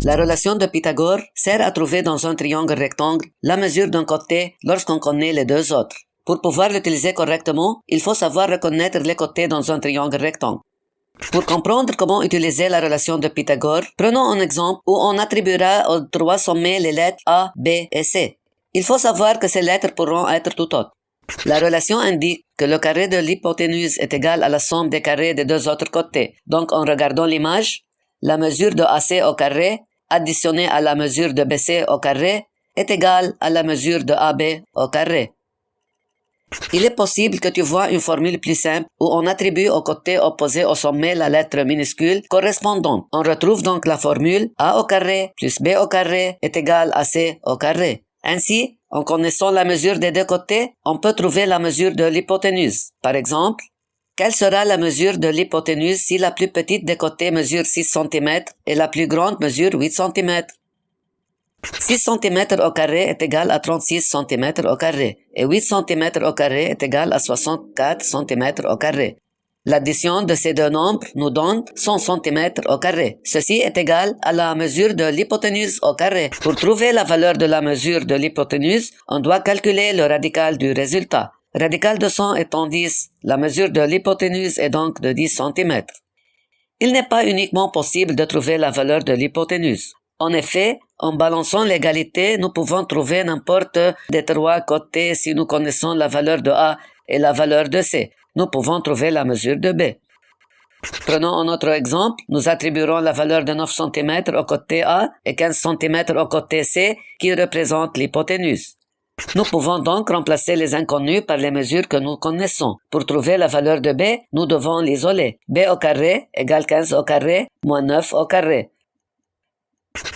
La relation de Pythagore sert à trouver dans un triangle rectangle la mesure d'un côté lorsqu'on connaît les deux autres. Pour pouvoir l'utiliser correctement, il faut savoir reconnaître les côtés dans un triangle rectangle. Pour comprendre comment utiliser la relation de Pythagore, prenons un exemple où on attribuera aux trois sommets les lettres A, B et C. Il faut savoir que ces lettres pourront être tout autres. La relation indique que le carré de l'hypoténuse est égal à la somme des carrés des deux autres côtés. Donc, en regardant l'image, la mesure de AC au carré, additionnée à la mesure de BC au carré, est égale à la mesure de AB au carré. Il est possible que tu vois une formule plus simple où on attribue au côté opposé au sommet la lettre minuscule correspondante. On retrouve donc la formule A au carré plus B au carré est égal à C au carré. Ainsi, en connaissant la mesure des deux côtés, on peut trouver la mesure de l'hypoténuse. Par exemple, quelle sera la mesure de l'hypoténuse si la plus petite des côtés mesure 6 cm et la plus grande mesure 8 cm? 6 cm au carré est égal à 36 cm au carré et 8 cm au carré est égal à 64 cm au carré. L'addition de ces deux nombres nous donne 100 cm au carré. Ceci est égal à la mesure de l'hypoténuse au carré. Pour trouver la valeur de la mesure de l'hypoténuse, on doit calculer le radical du résultat. Radical de 100 étant 10, la mesure de l'hypoténuse est donc de 10 cm. Il n'est pas uniquement possible de trouver la valeur de l'hypoténuse. En effet, en balançant l'égalité, nous pouvons trouver n'importe des trois côtés si nous connaissons la valeur de A et la valeur de C. Nous pouvons trouver la mesure de B. Prenons un autre exemple. Nous attribuerons la valeur de 9 cm au côté A et 15 cm au côté C qui représentent l'hypoténuse. Nous pouvons donc remplacer les inconnus par les mesures que nous connaissons. Pour trouver la valeur de B, nous devons l'isoler. B au carré égale 15 au carré moins 9 au carré.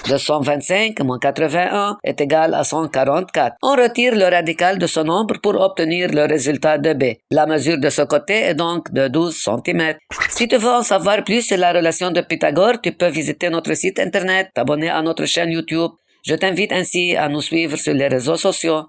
225 moins 81 est égal à 144. On retire le radical de ce nombre pour obtenir le résultat de B. La mesure de ce côté est donc de 12 cm. Si tu veux en savoir plus sur la relation de Pythagore, tu peux visiter notre site internet, t'abonner à notre chaîne YouTube. Je t'invite ainsi à nous suivre sur les réseaux sociaux.